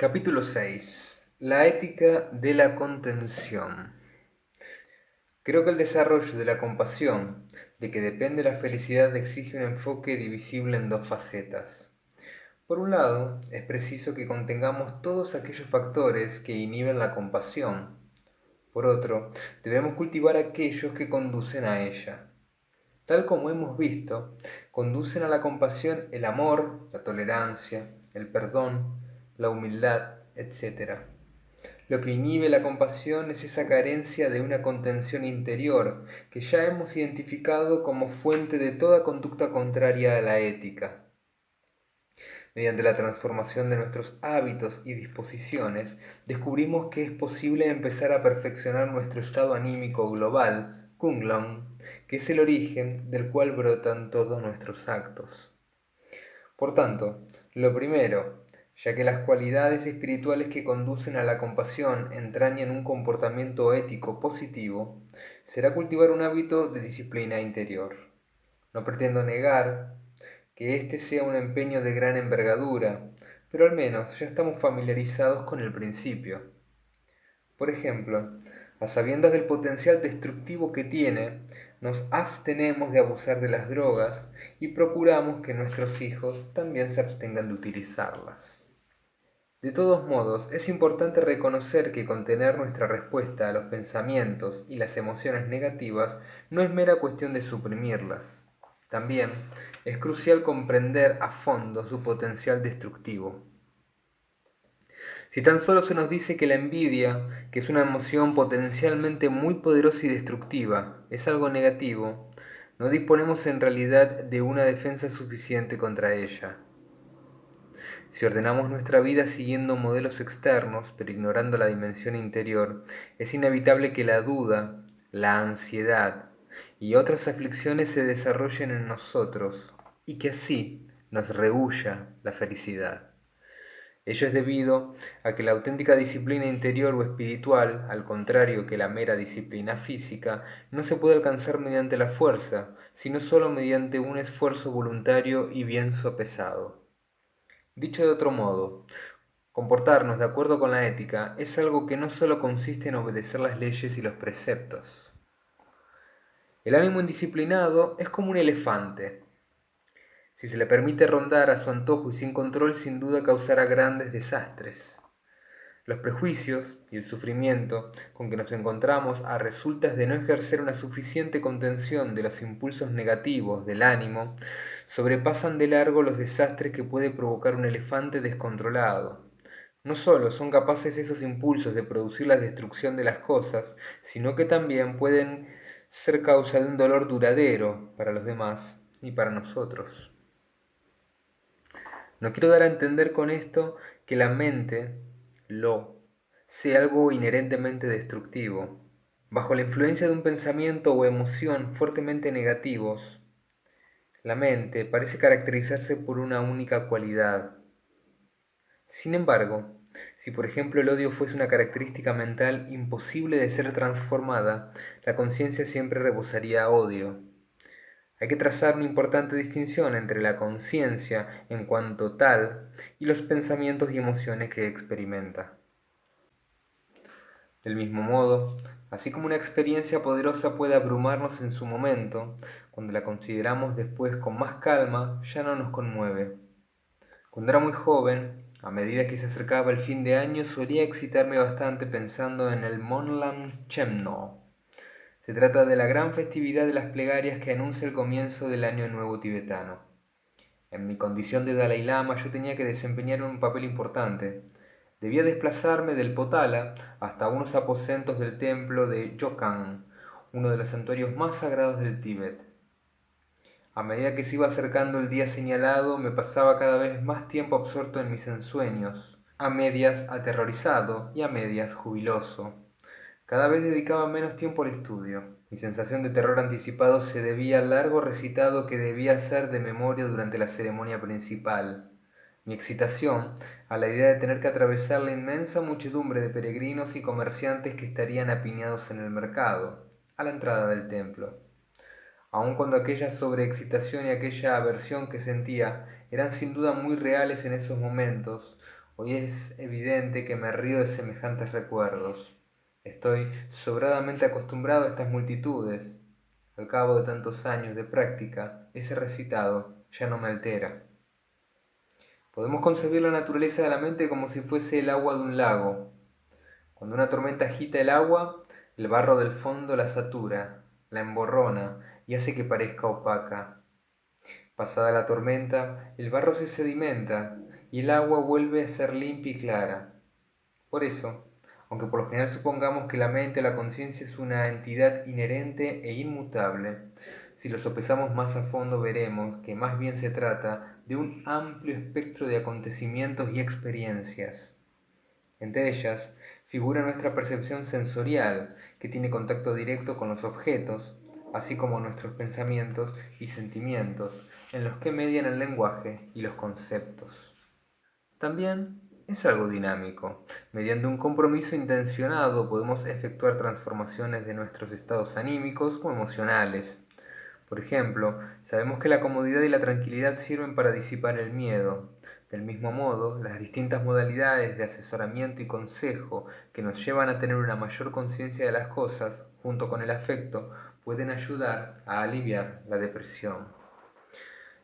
Capítulo 6. La ética de la contención. Creo que el desarrollo de la compasión, de que depende la felicidad, exige un enfoque divisible en dos facetas. Por un lado, es preciso que contengamos todos aquellos factores que inhiben la compasión. Por otro, debemos cultivar aquellos que conducen a ella. Tal como hemos visto, conducen a la compasión el amor, la tolerancia, el perdón, la humildad, etc. Lo que inhibe la compasión es esa carencia de una contención interior que ya hemos identificado como fuente de toda conducta contraria a la ética. Mediante la transformación de nuestros hábitos y disposiciones, descubrimos que es posible empezar a perfeccionar nuestro estado anímico global, Kunglong, que es el origen del cual brotan todos nuestros actos. Por tanto, lo primero, ya que las cualidades espirituales que conducen a la compasión entrañan un comportamiento ético positivo, será cultivar un hábito de disciplina interior. No pretendo negar que este sea un empeño de gran envergadura, pero al menos ya estamos familiarizados con el principio. Por ejemplo, a sabiendas del potencial destructivo que tiene, nos abstenemos de abusar de las drogas y procuramos que nuestros hijos también se abstengan de utilizarlas. De todos modos, es importante reconocer que contener nuestra respuesta a los pensamientos y las emociones negativas no es mera cuestión de suprimirlas. También es crucial comprender a fondo su potencial destructivo. Si tan solo se nos dice que la envidia, que es una emoción potencialmente muy poderosa y destructiva, es algo negativo, no disponemos en realidad de una defensa suficiente contra ella. Si ordenamos nuestra vida siguiendo modelos externos, pero ignorando la dimensión interior, es inevitable que la duda, la ansiedad y otras aflicciones se desarrollen en nosotros y que así nos rehúya la felicidad. Ello es debido a que la auténtica disciplina interior o espiritual, al contrario que la mera disciplina física, no se puede alcanzar mediante la fuerza, sino sólo mediante un esfuerzo voluntario y bien sopesado. Dicho de otro modo, comportarnos de acuerdo con la ética es algo que no sólo consiste en obedecer las leyes y los preceptos. El ánimo indisciplinado es como un elefante. Si se le permite rondar a su antojo y sin control, sin duda causará grandes desastres. Los prejuicios y el sufrimiento con que nos encontramos a resultas de no ejercer una suficiente contención de los impulsos negativos del ánimo sobrepasan de largo los desastres que puede provocar un elefante descontrolado. No solo son capaces esos impulsos de producir la destrucción de las cosas, sino que también pueden ser causa de un dolor duradero para los demás y para nosotros. No quiero dar a entender con esto que la mente, sea algo inherentemente destructivo. Bajo la influencia de un pensamiento o emoción fuertemente negativos, la mente parece caracterizarse por una única cualidad. Sin embargo, si por ejemplo el odio fuese una característica mental imposible de ser transformada, la conciencia siempre rebosaría odio. Hay que trazar una importante distinción entre la conciencia en cuanto tal y los pensamientos y emociones que experimenta. Del mismo modo, así como una experiencia poderosa puede abrumarnos en su momento, cuando la consideramos después con más calma, ya no nos conmueve. Cuando era muy joven, a medida que se acercaba el fin de año, solía excitarme bastante pensando en el Monlam Chemno. Se trata de la gran festividad de las plegarias que anuncia el comienzo del Año Nuevo tibetano. En mi condición de Dalai Lama yo tenía que desempeñar un papel importante. Debía desplazarme del Potala hasta unos aposentos del templo de Jokang, uno de los santuarios más sagrados del Tíbet. A medida que se iba acercando el día señalado, me pasaba cada vez más tiempo absorto en mis ensueños, a medias aterrorizado y a medias jubiloso. Cada vez dedicaba menos tiempo al estudio. Mi sensación de terror anticipado se debía al largo recitado que debía hacer de memoria durante la ceremonia principal. Mi excitación a la idea de tener que atravesar la inmensa muchedumbre de peregrinos y comerciantes que estarían apiñados en el mercado, a la entrada del templo. Aun cuando aquella sobreexcitación y aquella aversión que sentía eran sin duda muy reales en esos momentos, Hoy es evidente que me río de semejantes recuerdos. Estoy sobradamente acostumbrado a estas multitudes. Al cabo de tantos años de práctica, ese recitado ya no me altera. Podemos concebir la naturaleza de la mente como si fuese el agua de un lago. Cuando una tormenta agita el agua, el barro del fondo la satura, la emborrona y hace que parezca opaca. Pasada la tormenta, el barro se sedimenta y el agua vuelve a ser limpia y clara. Por eso, aunque por lo general supongamos que la mente o la conciencia es una entidad inherente e inmutable, si lo sopesamos más a fondo veremos que más bien se trata de un amplio espectro de acontecimientos y experiencias. Entre ellas figura nuestra percepción sensorial, que tiene contacto directo con los objetos, así como nuestros pensamientos y sentimientos, en los que median el lenguaje y los conceptos. También es algo dinámico. Mediante un compromiso intencionado podemos efectuar transformaciones de nuestros estados anímicos o emocionales. Por ejemplo, sabemos que la comodidad y la tranquilidad sirven para disipar el miedo. Del mismo modo, las distintas modalidades de asesoramiento y consejo que nos llevan a tener una mayor conciencia de las cosas, junto con el afecto, pueden ayudar a aliviar la depresión.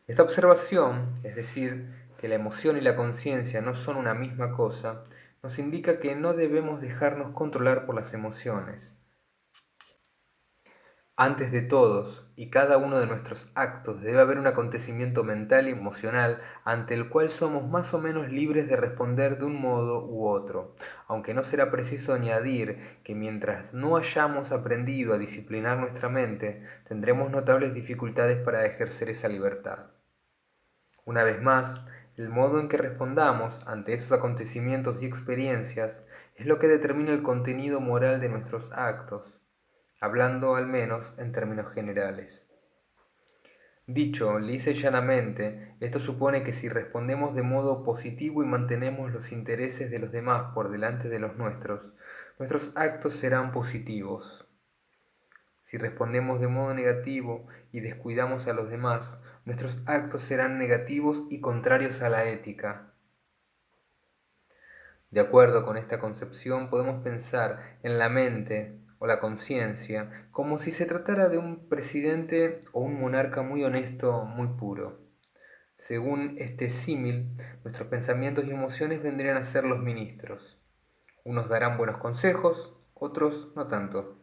Esta observación, es decir, que la emoción y la conciencia no son una misma cosa, nos indica que no debemos dejarnos controlar por las emociones. Antes de todos y cada uno de nuestros actos debe haber un acontecimiento mental y emocional ante el cual somos más o menos libres de responder de un modo u otro, aunque no será preciso añadir que mientras no hayamos aprendido a disciplinar nuestra mente, tendremos notables dificultades para ejercer esa libertad. Una vez más, el modo en que respondamos ante esos acontecimientos y experiencias es lo que determina el contenido moral de nuestros actos, hablando al menos en términos generales. Dicho lisa y llanamente, esto supone que si respondemos de modo positivo y mantenemos los intereses de los demás por delante de los nuestros actos serán positivos. Si respondemos de modo negativo y descuidamos a los demás, nuestros actos serán negativos y contrarios a la ética. De acuerdo con esta concepción, podemos pensar en la mente o la conciencia como si se tratara de un presidente o un monarca muy honesto, muy puro. Según este símil, nuestros pensamientos y emociones vendrían a ser los ministros. Unos darán buenos consejos, otros no tanto.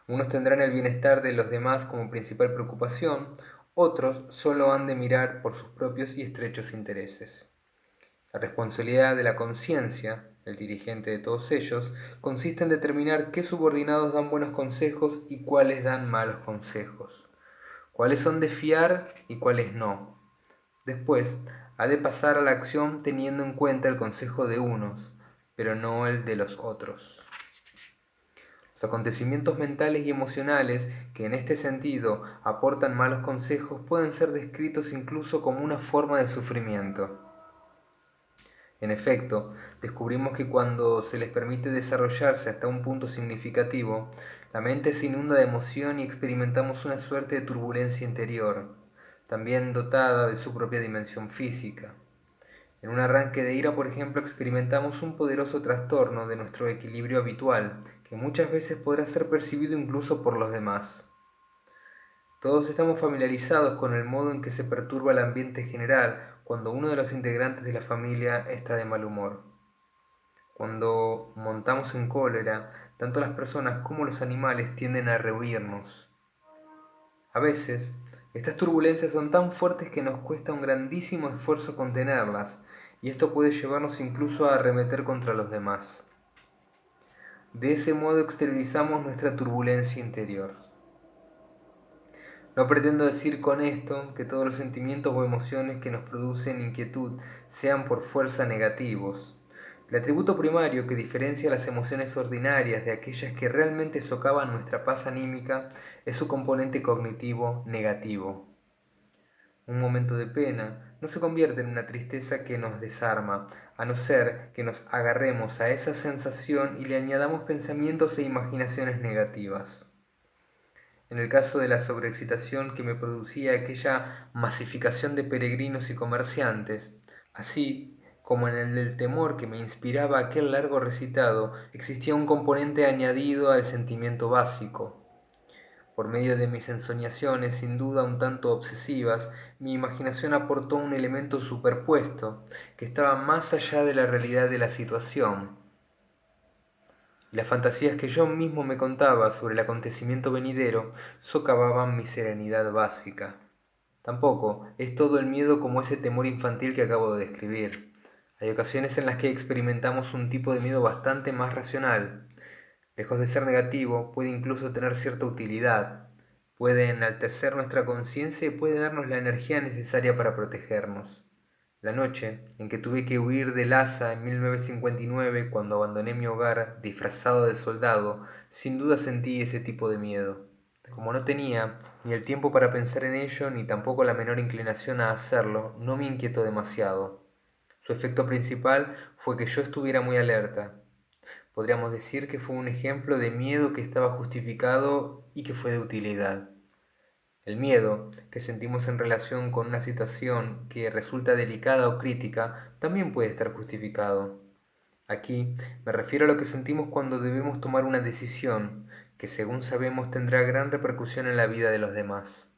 Unos tendrán el bienestar de los demás como principal preocupación, otros solo han de mirar por sus propios y estrechos intereses. La responsabilidad de la conciencia, el dirigente de todos ellos, consiste en determinar qué subordinados dan buenos consejos y cuáles dan malos consejos, cuáles son de fiar y cuáles no. Después, ha de pasar a la acción teniendo en cuenta el consejo de unos, pero no el de los otros. Los acontecimientos mentales y emocionales que en este sentido aportan malos consejos pueden ser descritos incluso como una forma de sufrimiento. En efecto, descubrimos que cuando se les permite desarrollarse hasta un punto significativo, la mente se inunda de emoción y experimentamos una suerte de turbulencia interior, también dotada de su propia dimensión física. En un arranque de ira, por ejemplo, experimentamos un poderoso trastorno de nuestro equilibrio habitual, que muchas veces podrá ser percibido incluso por los demás. Todos estamos familiarizados con el modo en que se perturba el ambiente general cuando uno de los integrantes de la familia está de mal humor. Cuando montamos en cólera, tanto las personas como los animales tienden a rehuirnos. A veces, estas turbulencias son tan fuertes que nos cuesta un grandísimo esfuerzo contenerlas, y esto puede llevarnos incluso a arremeter contra los demás. De ese modo exteriorizamos nuestra turbulencia interior. No pretendo decir con esto que todos los sentimientos o emociones que nos producen inquietud sean por fuerza negativos. El atributo primario que diferencia las emociones ordinarias de aquellas que realmente socavan nuestra paz anímica es su componente cognitivo negativo. Un momento de pena no se convierte en una tristeza que nos desarma, a no ser que nos agarremos a esa sensación y le añadamos pensamientos e imaginaciones negativas. En el caso de la sobreexcitación que me producía aquella masificación de peregrinos y comerciantes, así Como en el del temor que me inspiraba aquel largo recitado, existía un componente añadido al sentimiento básico. Por medio de mis ensoñaciones, sin duda un tanto obsesivas, mi imaginación aportó un elemento superpuesto, que estaba más allá de la realidad de la situación. Y las fantasías que yo mismo me contaba sobre el acontecimiento venidero socavaban mi serenidad básica. Tampoco es todo el miedo como ese temor infantil que acabo de describir. Hay ocasiones en las que experimentamos un tipo de miedo bastante más racional. Lejos de ser negativo, puede incluso tener cierta utilidad. Puede enaltecer nuestra conciencia y puede darnos la energía necesaria para protegernos. La noche en que tuve que huir de Lhasa en 1959, cuando abandoné mi hogar disfrazado de soldado, sin duda sentí ese tipo de miedo. Como no tenía ni el tiempo para pensar en ello, ni tampoco la menor inclinación a hacerlo, no me inquietó demasiado. Su efecto principal fue que yo estuviera muy alerta. Podríamos decir que fue un ejemplo de miedo que estaba justificado y que fue de utilidad. El miedo que sentimos en relación con una situación que resulta delicada o crítica también puede estar justificado. Aquí me refiero a lo que sentimos cuando debemos tomar una decisión que según sabemos tendrá gran repercusión en la vida de los demás.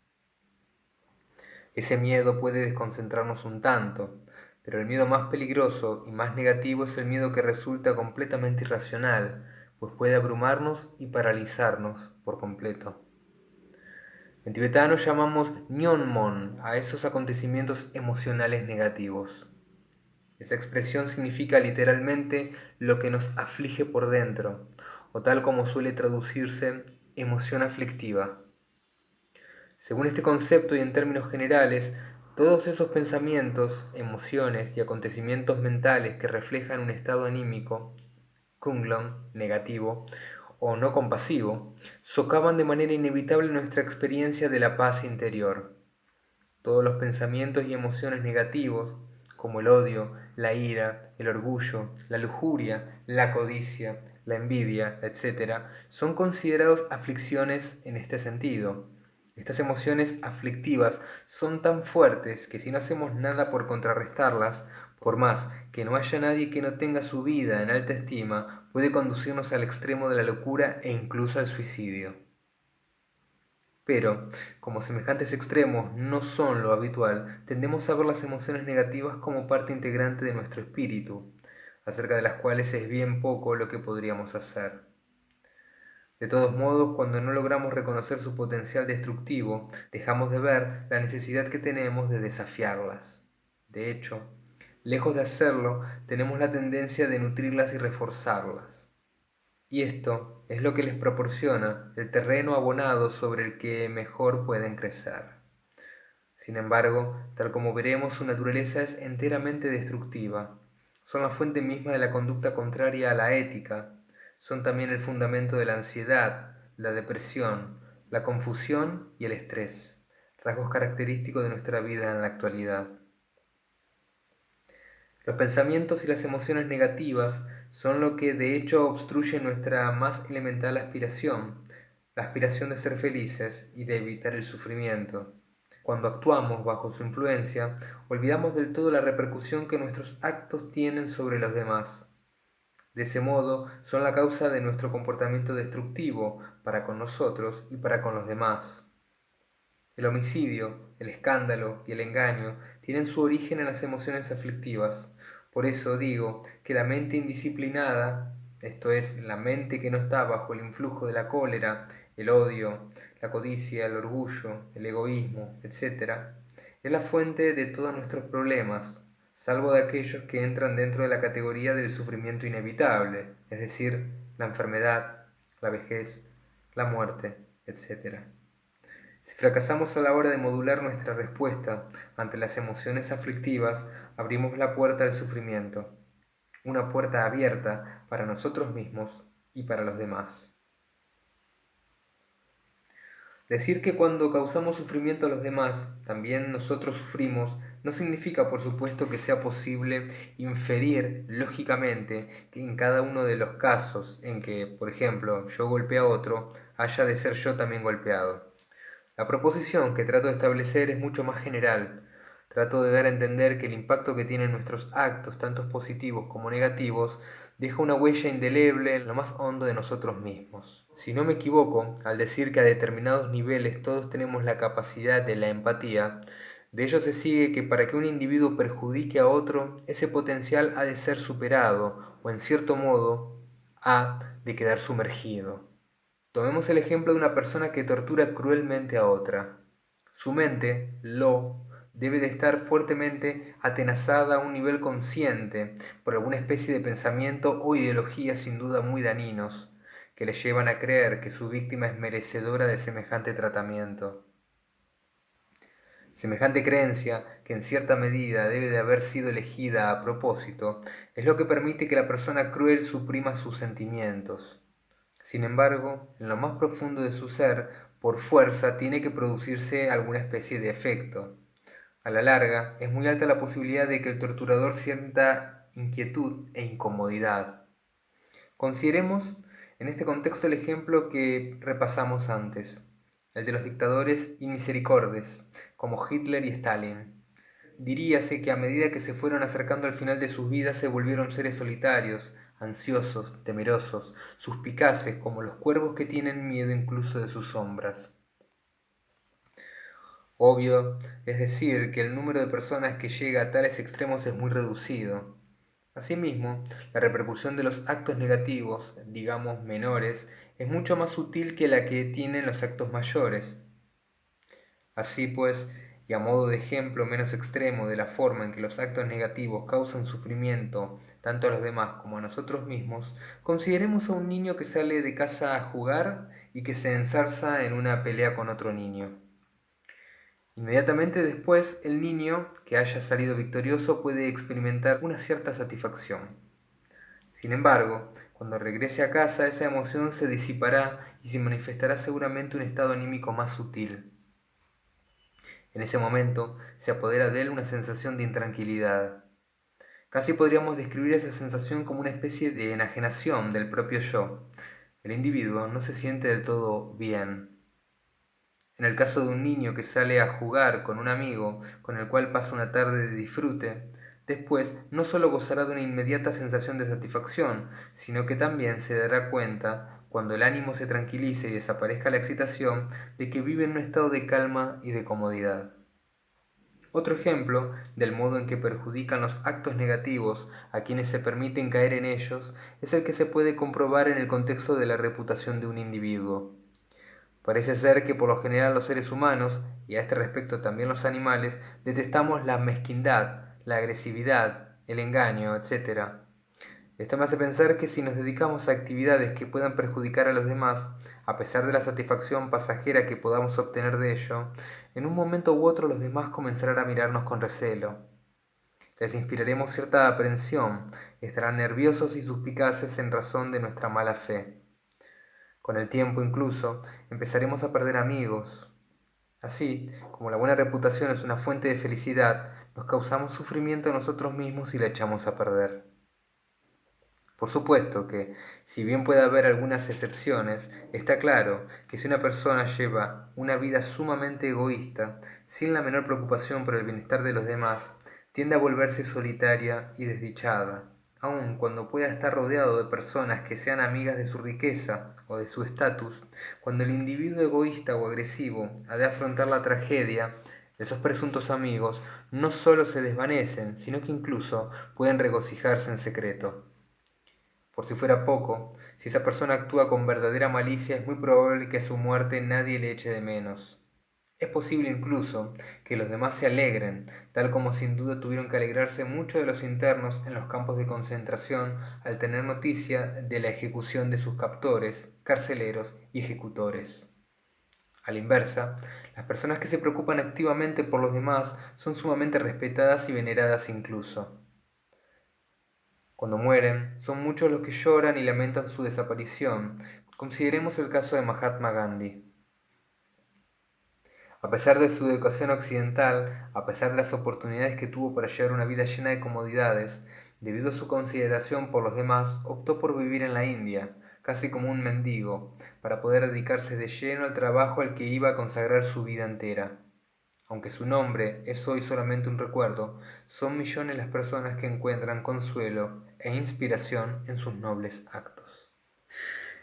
Ese miedo puede desconcentrarnos un tanto, pero el miedo más peligroso y más negativo es el miedo que resulta completamente irracional, pues puede abrumarnos y paralizarnos por completo. En tibetano llamamos Nyonmon a esos acontecimientos emocionales negativos. Esa expresión significa literalmente lo que nos aflige por dentro, o tal como suele traducirse emoción aflictiva. Según este concepto y en términos generales, todos esos pensamientos, emociones y acontecimientos mentales que reflejan un estado anímico, Kunglong, negativo, o no compasivo, socavan de manera inevitable nuestra experiencia de la paz interior. Todos los pensamientos y emociones negativos, como el odio, la ira, el orgullo, la lujuria, la codicia, la envidia, etc., son considerados aflicciones en este sentido. Estas emociones aflictivas son tan fuertes que si no hacemos nada por contrarrestarlas, por más que no haya nadie que no tenga su vida en alta estima, puede conducirnos al extremo de la locura e incluso al suicidio. Pero, como semejantes extremos no son lo habitual, tendemos a ver las emociones negativas como parte integrante de nuestro espíritu, acerca de las cuales es bien poco lo que podríamos hacer. De todos modos, cuando no logramos reconocer su potencial destructivo, dejamos de ver la necesidad que tenemos de desafiarlas. De hecho, lejos de hacerlo, tenemos la tendencia de nutrirlas y reforzarlas. Y esto es lo que les proporciona el terreno abonado sobre el que mejor pueden crecer. Sin embargo, tal como veremos, su naturaleza es enteramente destructiva. Son la fuente misma de la conducta contraria a la ética. Son también el fundamento de la ansiedad, la depresión, la confusión y el estrés, rasgos característicos de nuestra vida en la actualidad. Los pensamientos y las emociones negativas son lo que de hecho obstruye nuestra más elemental aspiración, la aspiración de ser felices y de evitar el sufrimiento. Cuando actuamos bajo su influencia, olvidamos del todo la repercusión que nuestros actos tienen sobre los demás. De ese modo, son la causa de nuestro comportamiento destructivo para con nosotros y para con los demás. El homicidio, el escándalo y el engaño tienen su origen en las emociones aflictivas. Por eso digo que la mente indisciplinada, esto es, la mente que no está bajo el influjo de la cólera, el odio, la codicia, el orgullo, el egoísmo, etc., es la fuente de todos nuestros problemas, salvo de aquellos que entran dentro de la categoría del sufrimiento inevitable, es decir, la enfermedad, la vejez, la muerte, etc. Si fracasamos a la hora de modular nuestra respuesta ante las emociones aflictivas, abrimos la puerta al sufrimiento, una puerta abierta para nosotros mismos y para los demás. Decir que cuando causamos sufrimiento a los demás, también nosotros sufrimos, no significa, por supuesto, que sea posible inferir lógicamente que en cada uno de los casos en que, por ejemplo, yo golpee a otro, haya de ser yo también golpeado. La proposición que trato de establecer es mucho más general. trato de dar a entender que el impacto que tienen nuestros actos, tanto positivos como negativos, deja una huella indeleble en lo más hondo de nosotros mismos. Si no me equivoco, al decir que a determinados niveles todos tenemos la capacidad de la empatía, de ello se sigue que para que un individuo perjudique a otro, ese potencial ha de ser superado, o en cierto modo, ha de quedar sumergido. Tomemos el ejemplo de una persona que tortura cruelmente a otra. Su mente, debe de estar fuertemente atenazada a un nivel consciente por alguna especie de pensamiento o ideología sin duda muy dañinos, que le llevan a creer que su víctima es merecedora de semejante tratamiento. Semejante creencia, que en cierta medida debe de haber sido elegida a propósito, es lo que permite que la persona cruel suprima sus sentimientos. Sin embargo, en lo más profundo de su ser, por fuerza tiene que producirse alguna especie de efecto. A la larga, es muy alta la posibilidad de que el torturador sienta inquietud e incomodidad. Consideremos en este contexto el ejemplo que repasamos antes, el de los dictadores inmisericordes, como Hitler y Stalin. Diríase que a medida que se fueron acercando al final de sus vidas se volvieron seres solitarios, ansiosos, temerosos, suspicaces como los cuervos que tienen miedo incluso de sus sombras. Obvio, es decir, que el número de personas que llega a tales extremos es muy reducido. Asimismo, la repercusión de los actos negativos, digamos menores, es mucho más sutil que la que tienen los actos mayores. Así pues, y a modo de ejemplo menos extremo de la forma en que los actos negativos causan sufrimiento tanto a los demás como a nosotros mismos, consideremos a un niño que sale de casa a jugar y que se enzarza en una pelea con otro niño. Inmediatamente después, el niño que haya salido victorioso puede experimentar una cierta satisfacción. Sin embargo, cuando regrese a casa, esa emoción se disipará y se manifestará seguramente un estado anímico más sutil. En ese momento se apodera de él una sensación de intranquilidad. Casi podríamos describir esa sensación como una especie de enajenación del propio yo. El individuo no se siente del todo bien. En el caso de un niño que sale a jugar con un amigo con el cual pasa una tarde de disfrute, después no solo gozará de una inmediata sensación de satisfacción, sino que también se dará cuenta, cuando el ánimo se tranquilice y desaparezca la excitación, de que vive en un estado de calma y de comodidad. Otro ejemplo del modo en que perjudican los actos negativos a quienes se permiten caer en ellos es el que se puede comprobar en el contexto de la reputación de un individuo. Parece ser que por lo general los seres humanos, y a este respecto también los animales, detestamos la mezquindad, la agresividad, el engaño, etc. Esto me hace pensar que si nos dedicamos a actividades que puedan perjudicar a los demás, a pesar de la satisfacción pasajera que podamos obtener de ello, en un momento u otro los demás comenzarán a mirarnos con recelo. Les inspiraremos cierta aprensión, estarán nerviosos y suspicaces en razón de nuestra mala fe. Con el tiempo incluso empezaremos a perder amigos. Así, como la buena reputación es una fuente de felicidad, nos causamos sufrimiento a nosotros mismos y la echamos a perder. Por supuesto que, si bien puede haber algunas excepciones, está claro que si una persona lleva una vida sumamente egoísta, sin la menor preocupación por el bienestar de los demás, tiende a volverse solitaria y desdichada, aun cuando pueda estar rodeado de personas que sean amigas de su riqueza o de su estatus. Cuando el individuo egoísta o agresivo ha de afrontar la tragedia, esos presuntos amigos no solo se desvanecen, sino que incluso pueden regocijarse en secreto. Por si fuera poco, si esa persona actúa con verdadera malicia, es muy probable que a su muerte nadie le eche de menos. Es posible incluso que los demás se alegren, tal como sin duda tuvieron que alegrarse muchos de los internos en los campos de concentración al tener noticia de la ejecución de sus captores, carceleros y ejecutores. A la inversa, las personas que se preocupan activamente por los demás son sumamente respetadas y veneradas incluso. Cuando mueren, son muchos los que lloran y lamentan su desaparición. Consideremos el caso de Mahatma Gandhi. A pesar de su educación occidental, a pesar de las oportunidades que tuvo para llevar una vida llena de comodidades, debido a su consideración por los demás, optó por vivir en la India, casi como un mendigo, para poder dedicarse de lleno al trabajo al que iba a consagrar su vida entera. Aunque su nombre es hoy solamente un recuerdo, son millones las personas que encuentran consuelo e inspiración en sus nobles actos.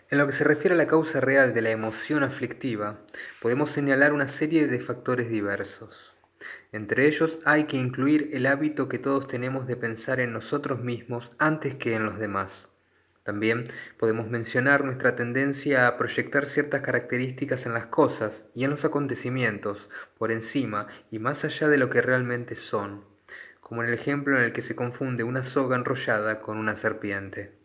En lo que se refiere a la causa real de la emoción aflictiva, podemos señalar una serie de factores diversos. Entre ellos hay que incluir el hábito que todos tenemos de pensar en nosotros mismos antes que en los demás. También podemos mencionar nuestra tendencia a proyectar ciertas características en las cosas y en los acontecimientos por encima y más allá de lo que realmente son, como en el ejemplo en el que se confunde una soga enrollada con una serpiente.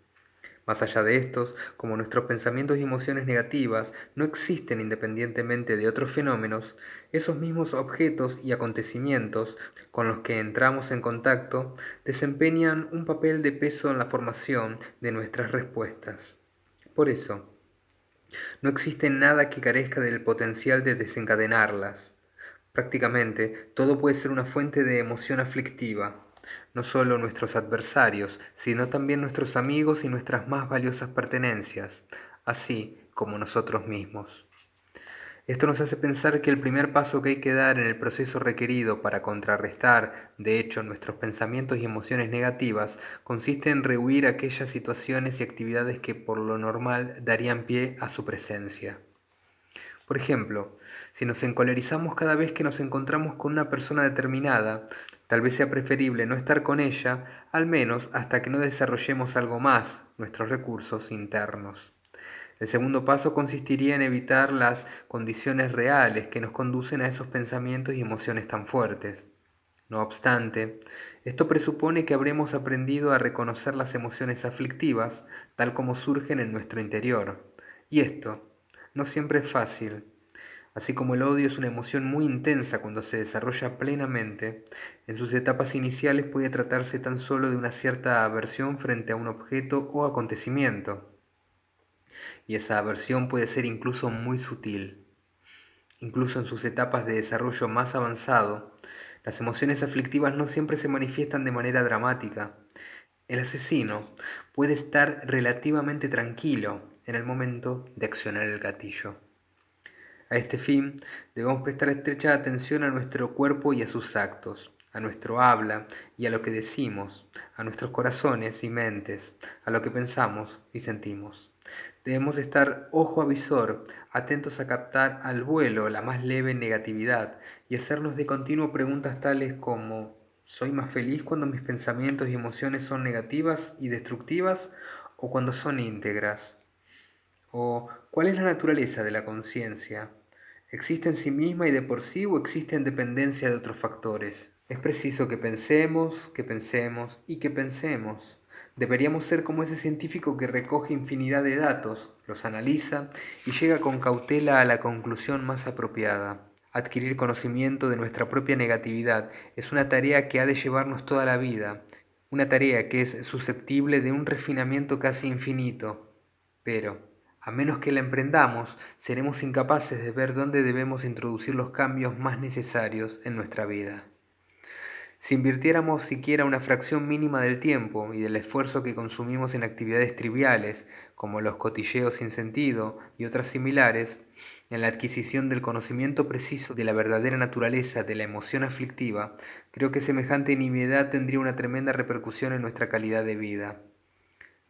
Más allá de estos, como nuestros pensamientos y emociones negativas no existen independientemente de otros fenómenos, esos mismos objetos y acontecimientos con los que entramos en contacto desempeñan un papel de peso en la formación de nuestras respuestas. Por eso, no existe nada que carezca del potencial de desencadenarlas. Prácticamente todo puede ser una fuente de emoción aflictiva, no solo nuestros adversarios, sino también nuestros amigos y nuestras más valiosas pertenencias, así como nosotros mismos. Esto nos hace pensar que el primer paso que hay que dar en el proceso requerido para contrarrestar, de hecho, nuestros pensamientos y emociones negativas, consiste en rehuir aquellas situaciones y actividades que por lo normal darían pie a su presencia. Por ejemplo, si nos encolerizamos cada vez que nos encontramos con una persona determinada, tal vez sea preferible no estar con ella, al menos hasta que no desarrollemos algo más, nuestros recursos internos. El segundo paso consistiría en evitar las condiciones reales que nos conducen a esos pensamientos y emociones tan fuertes. No obstante, esto presupone que habremos aprendido a reconocer las emociones aflictivas tal como surgen en nuestro interior. Y esto no siempre es fácil. Así como el odio es una emoción muy intensa cuando se desarrolla plenamente, en sus etapas iniciales puede tratarse tan solo de una cierta aversión frente a un objeto o acontecimiento, y esa aversión puede ser incluso muy sutil. Incluso en sus etapas de desarrollo más avanzado, las emociones aflictivas no siempre se manifiestan de manera dramática. El asesino puede estar relativamente tranquilo en el momento de accionar el gatillo. A este fin, debemos prestar estrecha atención a nuestro cuerpo y a sus actos, a nuestro habla y a lo que decimos, a nuestros corazones y mentes, a lo que pensamos y sentimos. Debemos estar ojo a visor, atentos a captar al vuelo la más leve negatividad y hacernos de continuo preguntas tales como ¿soy más feliz cuando mis pensamientos y emociones son negativas y destructivas o cuando son íntegras? ¿O cuál es la naturaleza de la conciencia? ¿Existe en sí misma y de por sí o existe en dependencia de otros factores? Es preciso que pensemos y que pensemos. Deberíamos ser como ese científico que recoge infinidad de datos, los analiza y llega con cautela a la conclusión más apropiada. Adquirir conocimiento de nuestra propia negatividad es una tarea que ha de llevarnos toda la vida, una tarea que es susceptible de un refinamiento casi infinito, pero a menos que la emprendamos, seremos incapaces de ver dónde debemos introducir los cambios más necesarios en nuestra vida. Si invirtiéramos siquiera una fracción mínima del tiempo y del esfuerzo que consumimos en actividades triviales, como los cotilleos sin sentido y otras similares, en la adquisición del conocimiento preciso de la verdadera naturaleza de la emoción aflictiva, creo que semejante nimiedad tendría una tremenda repercusión en nuestra calidad de vida.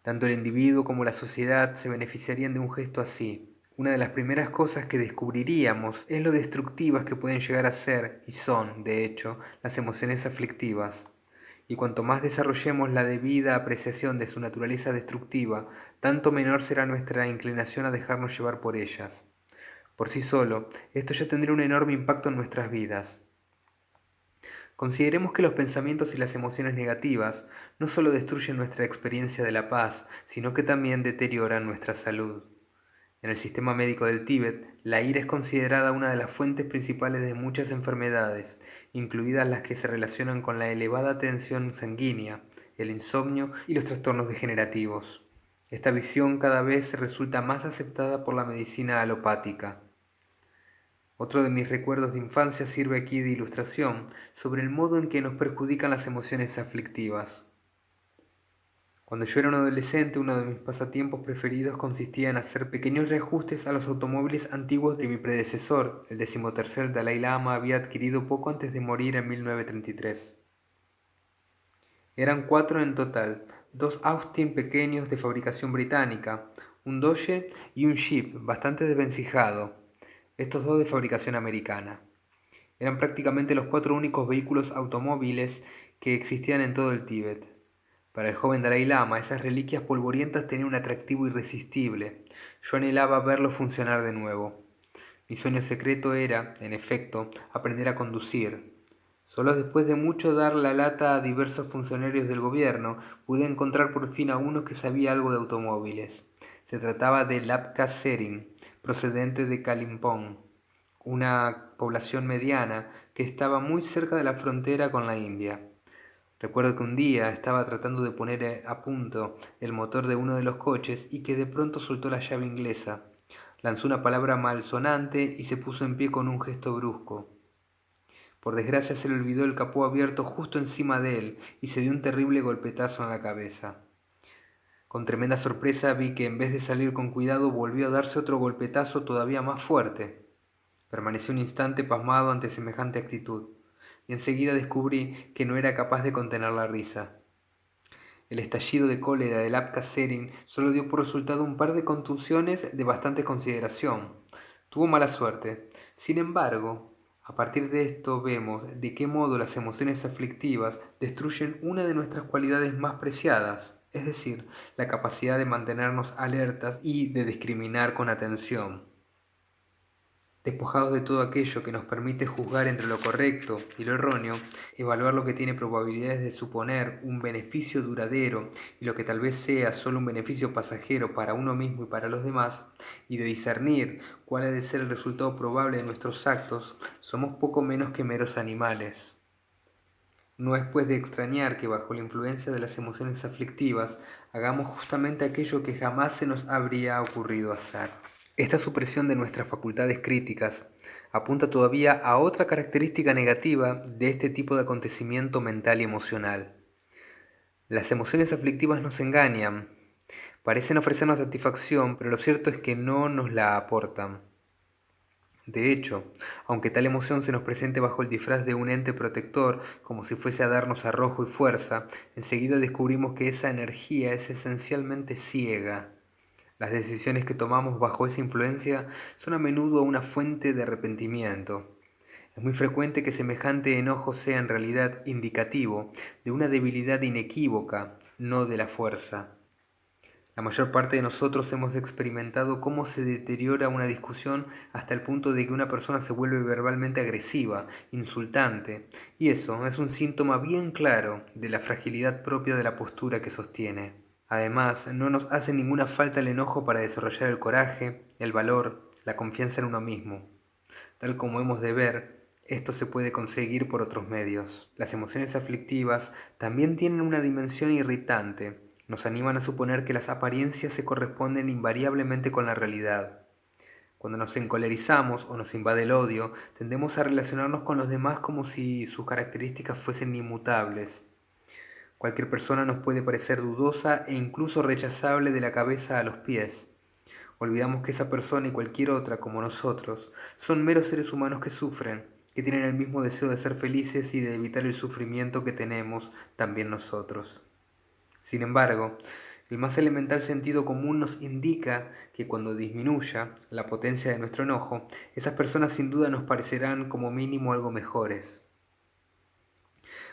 Tanto el individuo como la sociedad se beneficiarían de un gesto así. Una de las primeras cosas que descubriríamos es lo destructivas que pueden llegar a ser, y son, de hecho, las emociones aflictivas. Y cuanto más desarrollemos la debida apreciación de su naturaleza destructiva, tanto menor será nuestra inclinación a dejarnos llevar por ellas. Por sí solo, esto ya tendría un enorme impacto en nuestras vidas. Consideremos que los pensamientos y las emociones negativas no solo destruyen nuestra experiencia de la paz, sino que también deterioran nuestra salud. En el sistema médico del Tíbet, la ira es considerada una de las fuentes principales de muchas enfermedades, incluidas las que se relacionan con la elevada tensión sanguínea, el insomnio y los trastornos degenerativos. Esta visión cada vez resulta más aceptada por la medicina alopática. Otro de mis recuerdos de infancia sirve aquí de ilustración sobre el modo en que nos perjudican las emociones aflictivas. Cuando yo era un adolescente, uno de mis pasatiempos preferidos consistía en hacer pequeños reajustes a los automóviles antiguos de mi predecesor, el 13º Dalai Lama había adquirido poco antes de morir en 1933. Eran 4 en total, 2 Austin pequeños de fabricación británica, un Dodge y un Jeep bastante desvencijado, estos dos de fabricación americana. Eran prácticamente los 4 únicos vehículos automóviles que existían en todo el Tíbet. Para el joven Dalai Lama, esas reliquias polvorientas tenían un atractivo irresistible. Yo anhelaba verlos funcionar de nuevo. Mi sueño secreto era, en efecto, aprender a conducir. Solo después de mucho dar la lata a diversos funcionarios del gobierno, pude encontrar por fin a uno que sabía algo de automóviles. Se trataba de Lapka Sering, procedente de Kalimpong, una población mediana que estaba muy cerca de la frontera con la India. Recuerdo que un día estaba tratando de poner a punto el motor de uno de los coches y que de pronto soltó la llave inglesa. Lanzó una palabra malsonante y se puso en pie con un gesto brusco. Por desgracia se le olvidó el capó abierto justo encima de él y se dio un terrible golpetazo en la cabeza. Con tremenda sorpresa vi que en vez de salir con cuidado volvió a darse otro golpetazo todavía más fuerte. Permanecí un instante pasmado ante semejante actitud y enseguida descubrí que no era capaz de contener la risa. El estallido de cólera del Apka Sering solo dio por resultado un par de contusiones de bastante consideración. Tuvo mala suerte. Sin embargo, a partir de esto vemos de qué modo las emociones aflictivas destruyen una de nuestras cualidades más preciadas, es decir, la capacidad de mantenernos alertas y de discriminar con atención. Despojados de todo aquello que nos permite juzgar entre lo correcto y lo erróneo, evaluar lo que tiene probabilidades de suponer un beneficio duradero y lo que tal vez sea solo un beneficio pasajero para uno mismo y para los demás, y de discernir cuál ha de ser el resultado probable de nuestros actos, somos poco menos que meros animales. No es pues de extrañar que bajo la influencia de las emociones aflictivas hagamos justamente aquello que jamás se nos habría ocurrido hacer. Esta supresión de nuestras facultades críticas apunta todavía a otra característica negativa de este tipo de acontecimiento mental y emocional. Las emociones aflictivas nos engañan, parecen ofrecernos satisfacción, pero lo cierto es que no nos la aportan. De hecho, aunque tal emoción se nos presente bajo el disfraz de un ente protector, como si fuese a darnos arrojo y fuerza, enseguida descubrimos que esa energía es esencialmente ciega. Las decisiones que tomamos bajo esa influencia son a menudo una fuente de arrepentimiento. Es muy frecuente que semejante enojo sea en realidad indicativo de una debilidad inequívoca, no de la fuerza. La mayor parte de nosotros hemos experimentado cómo se deteriora una discusión hasta el punto de que una persona se vuelve verbalmente agresiva, insultante, y eso es un síntoma bien claro de la fragilidad propia de la postura que sostiene. Además, no nos hace ninguna falta el enojo para desarrollar el coraje, el valor, la confianza en uno mismo. Tal como hemos de ver, esto se puede conseguir por otros medios. Las emociones aflictivas también tienen una dimensión irritante. Nos animan a suponer que las apariencias se corresponden invariablemente con la realidad. Cuando nos encolerizamos o nos invade el odio, tendemos a relacionarnos con los demás como si sus características fuesen inmutables. Cualquier persona nos puede parecer dudosa e incluso rechazable de la cabeza a los pies. Olvidamos que esa persona y cualquier otra como nosotros son meros seres humanos que sufren, que tienen el mismo deseo de ser felices y de evitar el sufrimiento que tenemos también nosotros. Sin embargo, el más elemental sentido común nos indica que cuando disminuya la potencia de nuestro enojo, esas personas sin duda nos parecerán como mínimo algo mejores.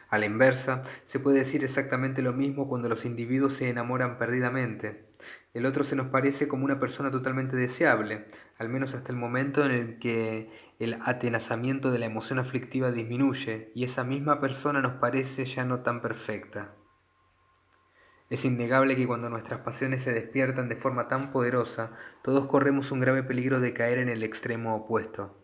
A la inversa, se puede decir exactamente lo mismo cuando los individuos se enamoran perdidamente. El otro se nos parece como una persona totalmente deseable, al menos hasta el momento en el que el atenazamiento de la emoción aflictiva disminuye y esa misma persona nos parece ya no tan perfecta. Es innegable que cuando nuestras pasiones se despiertan de forma tan poderosa, todos corremos un grave peligro de caer en el extremo opuesto.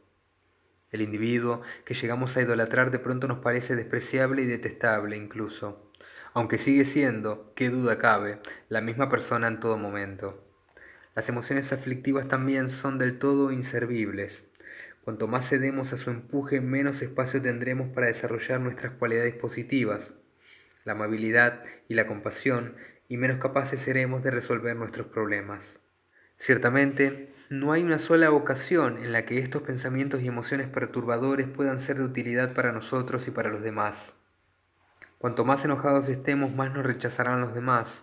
El individuo que llegamos a idolatrar de pronto nos parece despreciable y detestable incluso, aunque sigue siendo, qué duda cabe, la misma persona en todo momento. Las emociones aflictivas también son del todo inservibles. Cuanto más cedemos a su empuje, menos espacio tendremos para desarrollar nuestras cualidades positivas, la amabilidad y la compasión, y menos capaces seremos de resolver nuestros problemas. Ciertamente, no hay una sola ocasión en la que estos pensamientos y emociones perturbadores puedan ser de utilidad para nosotros y para los demás. Cuanto más enojados estemos, más nos rechazarán los demás.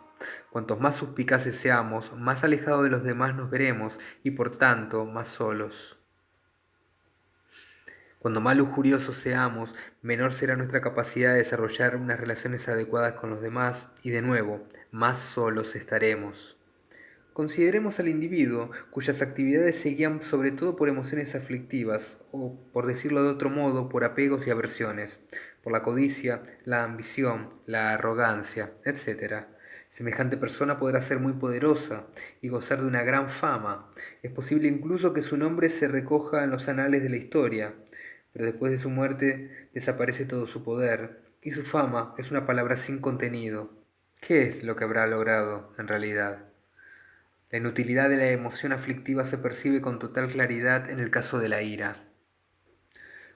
Cuantos más suspicaces seamos, más alejados de los demás nos veremos y por tanto más solos. Cuando más lujuriosos seamos, menor será nuestra capacidad de desarrollar unas relaciones adecuadas con los demás y de nuevo, más solos estaremos. Consideremos al individuo cuyas actividades se guían sobre todo por emociones aflictivas, o, por decirlo de otro modo, por apegos y aversiones, por la codicia, la ambición, la arrogancia, etc. Semejante persona podrá ser muy poderosa y gozar de una gran fama. Es posible incluso que su nombre se recoja en los anales de la historia, pero después de su muerte desaparece todo su poder, y su fama es una palabra sin contenido. ¿Qué es lo que habrá logrado en realidad? La inutilidad de la emoción aflictiva se percibe con total claridad en el caso de la ira.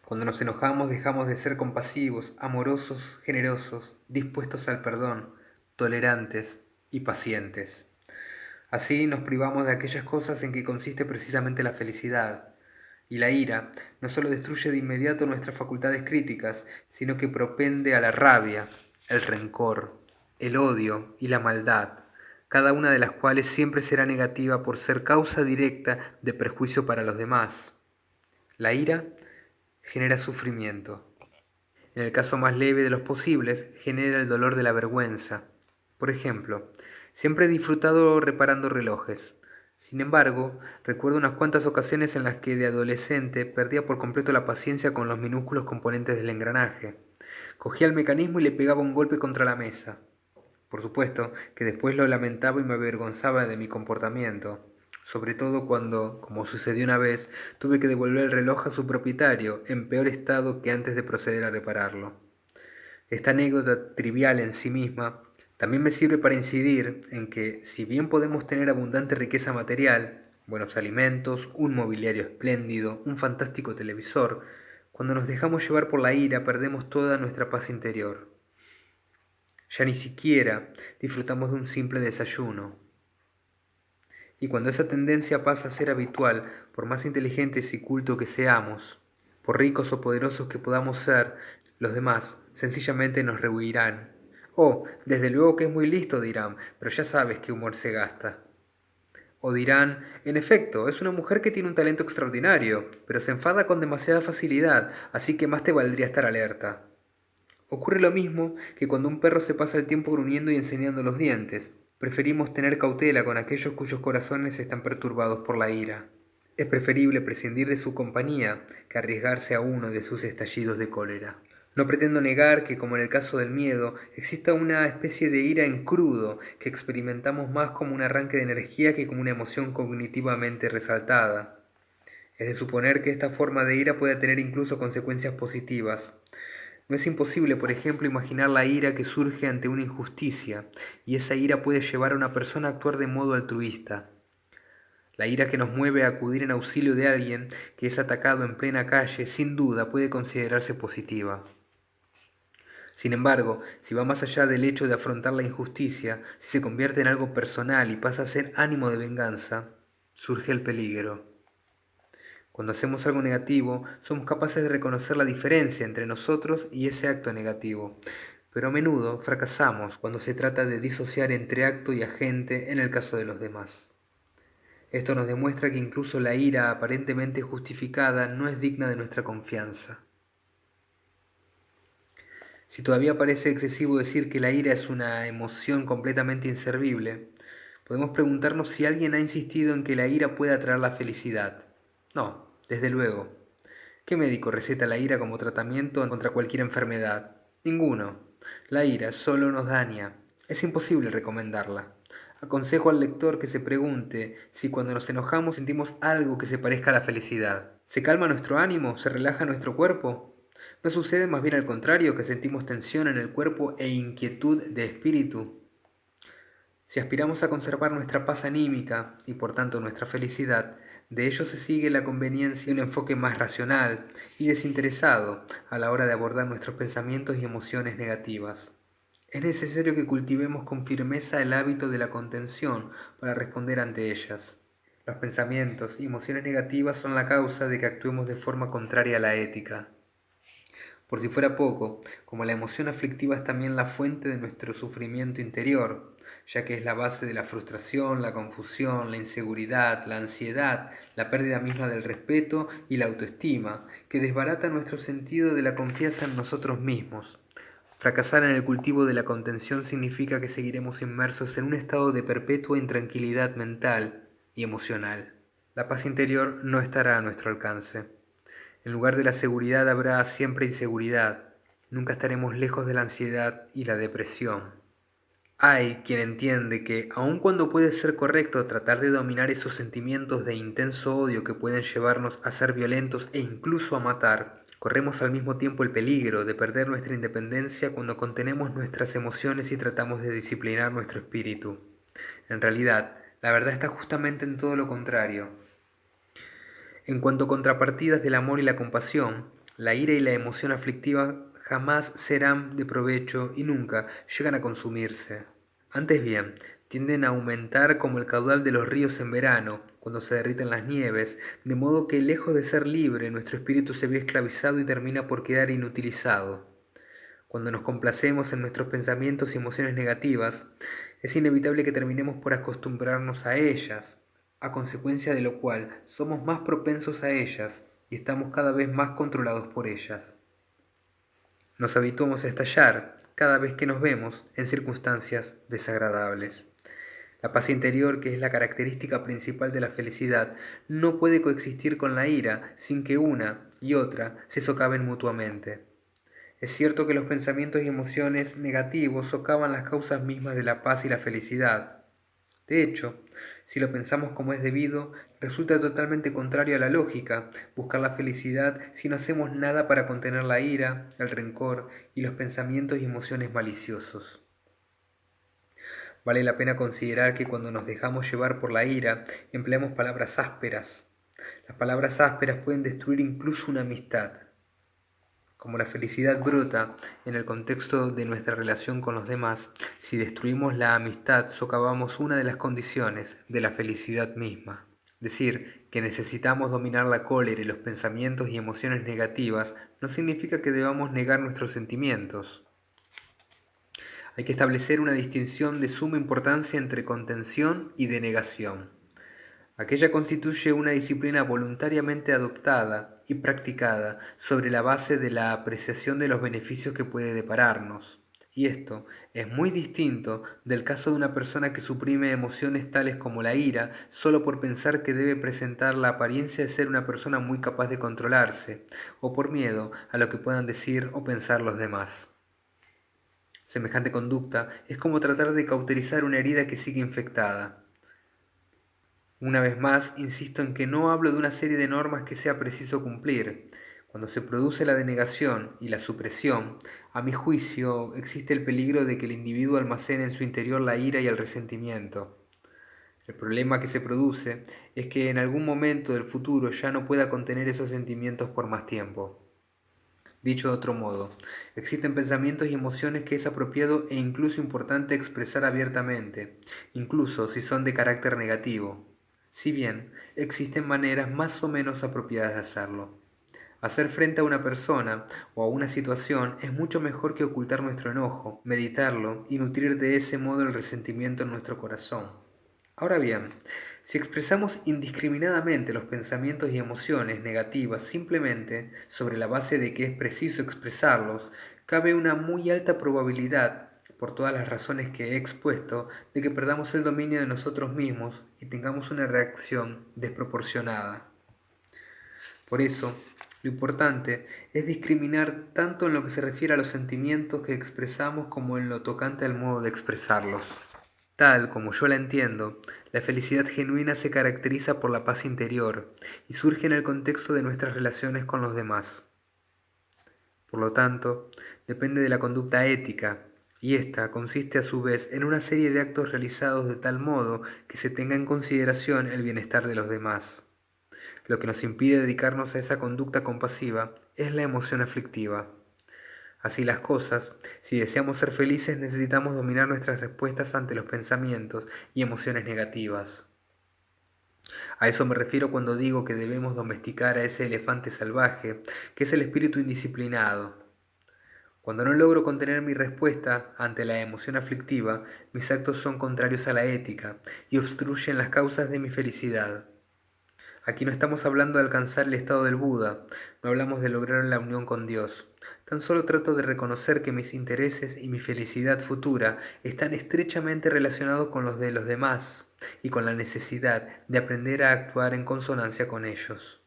Cuando nos enojamos dejamos de ser compasivos, amorosos, generosos, dispuestos al perdón, tolerantes y pacientes. Así nos privamos de aquellas cosas en que consiste precisamente la felicidad. Y la ira no solo destruye de inmediato nuestras facultades críticas, sino que propende a la rabia, el rencor, el odio y la maldad, cada una de las cuales siempre será negativa por ser causa directa de perjuicio para los demás. La ira genera sufrimiento. En el caso más leve de los posibles, genera el dolor de la vergüenza. Por ejemplo, siempre he disfrutado reparando relojes. Sin embargo, recuerdo unas cuantas ocasiones en las que de adolescente perdía por completo la paciencia con los minúsculos componentes del engranaje. Cogía el mecanismo y le pegaba un golpe contra la mesa. Por supuesto que después lo lamentaba y me avergonzaba de mi comportamiento, sobre todo cuando, como sucedió una vez, tuve que devolver el reloj a su propietario en peor estado que antes de proceder a repararlo. Esta anécdota trivial en sí misma también me sirve para incidir en que, si bien podemos tener abundante riqueza material, buenos alimentos, un mobiliario espléndido, un fantástico televisor, cuando nos dejamos llevar por la ira perdemos toda nuestra paz interior. Ya ni siquiera disfrutamos de un simple desayuno. Y cuando esa tendencia pasa a ser habitual, por más inteligentes y cultos que seamos, por ricos o poderosos que podamos ser, los demás sencillamente nos rehuirán. Oh, desde luego que es muy listo, dirán, pero ya sabes qué humor se gasta. O dirán, en efecto, es una mujer que tiene un talento extraordinario, pero se enfada con demasiada facilidad, así que más te valdría estar alerta. Ocurre lo mismo que cuando un perro se pasa el tiempo gruñendo y enseñando los dientes. Preferimos tener cautela con aquellos cuyos corazones están perturbados por la ira. Es preferible prescindir de su compañía que arriesgarse a uno de sus estallidos de cólera. No pretendo negar que, como en el caso del miedo, exista una especie de ira en crudo que experimentamos más como un arranque de energía que como una emoción cognitivamente resaltada. Es de suponer que esta forma de ira puede tener incluso consecuencias positivas. No es imposible, por ejemplo, imaginar la ira que surge ante una injusticia, y esa ira puede llevar a una persona a actuar de modo altruista. La ira que nos mueve a acudir en auxilio de alguien que es atacado en plena calle, sin duda puede considerarse positiva. Sin embargo, si va más allá del hecho de afrontar la injusticia, si se convierte en algo personal y pasa a ser ánimo de venganza, surge el peligro. Cuando hacemos algo negativo, somos capaces de reconocer la diferencia entre nosotros y ese acto negativo, pero a menudo fracasamos cuando se trata de disociar entre acto y agente en el caso de los demás. Esto nos demuestra que incluso la ira aparentemente justificada no es digna de nuestra confianza. Si todavía parece excesivo decir que la ira es una emoción completamente inservible, podemos preguntarnos si alguien ha insistido en que la ira pueda traer la felicidad. No, desde luego. ¿Qué médico receta la ira como tratamiento contra cualquier enfermedad? Ninguno. La ira solo nos daña. Es imposible recomendarla. Aconsejo al lector que se pregunte si cuando nos enojamos sentimos algo que se parezca a la felicidad. ¿Se calma nuestro ánimo? ¿Se relaja nuestro cuerpo? ¿No sucede más bien al contrario, que sentimos tensión en el cuerpo e inquietud de espíritu? Si aspiramos a conservar nuestra paz anímica y por tanto nuestra felicidad, de ello se sigue la conveniencia de un enfoque más racional y desinteresado a la hora de abordar nuestros pensamientos y emociones negativas. Es necesario que cultivemos con firmeza el hábito de la contención para responder ante ellas. Los pensamientos y emociones negativas son la causa de que actuemos de forma contraria a la ética. Por si fuera poco, como la emoción aflictiva es también la fuente de nuestro sufrimiento interior, ya que es la base de la frustración, la confusión, la inseguridad, la ansiedad, la pérdida misma del respeto y la autoestima, que desbarata nuestro sentido de la confianza en nosotros mismos. Fracasar en el cultivo de la contención significa que seguiremos inmersos en un estado de perpetua intranquilidad mental y emocional. La paz interior no estará a nuestro alcance. En lugar de la seguridad habrá siempre inseguridad. Nunca estaremos lejos de la ansiedad y la depresión. Hay quien entiende que, aun cuando puede ser correcto tratar de dominar esos sentimientos de intenso odio que pueden llevarnos a ser violentos e incluso a matar, corremos al mismo tiempo el peligro de perder nuestra independencia cuando contenemos nuestras emociones y tratamos de disciplinar nuestro espíritu. En realidad, la verdad está justamente en todo lo contrario. En cuanto a contrapartidas del amor y la compasión, la ira y la emoción aflictiva jamás serán de provecho y nunca llegan a consumirse. Antes bien, tienden a aumentar como el caudal de los ríos en verano, cuando se derriten las nieves, de modo que lejos de ser libre, nuestro espíritu se ve esclavizado y termina por quedar inutilizado. Cuando nos complacemos en nuestros pensamientos y emociones negativas, es inevitable que terminemos por acostumbrarnos a ellas, a consecuencia de lo cual somos más propensos a ellas y estamos cada vez más controlados por ellas. Nos habituamos a estallar cada vez que nos vemos en circunstancias desagradables. La paz interior, que es la característica principal de la felicidad, no puede coexistir con la ira sin que una y otra se socaven mutuamente. Es cierto que los pensamientos y emociones negativos socavan las causas mismas de la paz y la felicidad. De hecho, si lo pensamos como es debido, resulta totalmente contrario a la lógica buscar la felicidad si no hacemos nada para contener la ira, el rencor y los pensamientos y emociones maliciosos. Vale la pena considerar que cuando nos dejamos llevar por la ira, empleamos palabras ásperas. Las palabras ásperas pueden destruir incluso una amistad. Como la felicidad brota en el contexto de nuestra relación con los demás, si destruimos la amistad, socavamos una de las condiciones de la felicidad misma. Decir que necesitamos dominar la cólera y los pensamientos y emociones negativas no significa que debamos negar nuestros sentimientos. Hay que establecer una distinción de suma importancia entre contención y denegación. Aquella constituye una disciplina voluntariamente adoptada y practicada sobre la base de la apreciación de los beneficios que puede depararnos. Y esto es muy distinto del caso de una persona que suprime emociones tales como la ira solo por pensar que debe presentar la apariencia de ser una persona muy capaz de controlarse, o por miedo a lo que puedan decir o pensar los demás. Semejante conducta es como tratar de cauterizar una herida que sigue infectada. Una vez más, insisto en que no hablo de una serie de normas que sea preciso cumplir. Cuando se produce la denegación y la supresión, a mi juicio existe el peligro de que el individuo almacene en su interior la ira y el resentimiento. El problema que se produce es que en algún momento del futuro ya no pueda contener esos sentimientos por más tiempo. Dicho de otro modo, existen pensamientos y emociones que es apropiado e incluso importante expresar abiertamente, incluso si son de carácter negativo. Si bien existen maneras más o menos apropiadas de hacerlo. Hacer frente a una persona o a una situación es mucho mejor que ocultar nuestro enojo, meditarlo y nutrir de ese modo el resentimiento en nuestro corazón. Ahora bien, si expresamos indiscriminadamente los pensamientos y emociones negativas simplemente sobre la base de que es preciso expresarlos, cabe una muy alta probabilidad, por todas las razones que he expuesto, de que perdamos el dominio de nosotros mismos y tengamos una reacción desproporcionada. Por eso, lo importante es discriminar tanto en lo que se refiere a los sentimientos que expresamos como en lo tocante al modo de expresarlos. Tal como yo la entiendo, la felicidad genuina se caracteriza por la paz interior y surge en el contexto de nuestras relaciones con los demás. Por lo tanto, depende de la conducta ética, y esta consiste a su vez en una serie de actos realizados de tal modo que se tenga en consideración el bienestar de los demás. Lo que nos impide dedicarnos a esa conducta compasiva es la emoción aflictiva. Así las cosas, si deseamos ser felices necesitamos dominar nuestras respuestas ante los pensamientos y emociones negativas. A eso me refiero cuando digo que debemos domesticar a ese elefante salvaje, que es el espíritu indisciplinado. Cuando no logro contener mi respuesta ante la emoción aflictiva, mis actos son contrarios a la ética y obstruyen las causas de mi felicidad. Aquí no estamos hablando de alcanzar el estado del Buda, no hablamos de lograr la unión con Dios. Tan solo trato de reconocer que mis intereses y mi felicidad futura están estrechamente relacionados con los de los demás y con la necesidad de aprender a actuar en consonancia con ellos.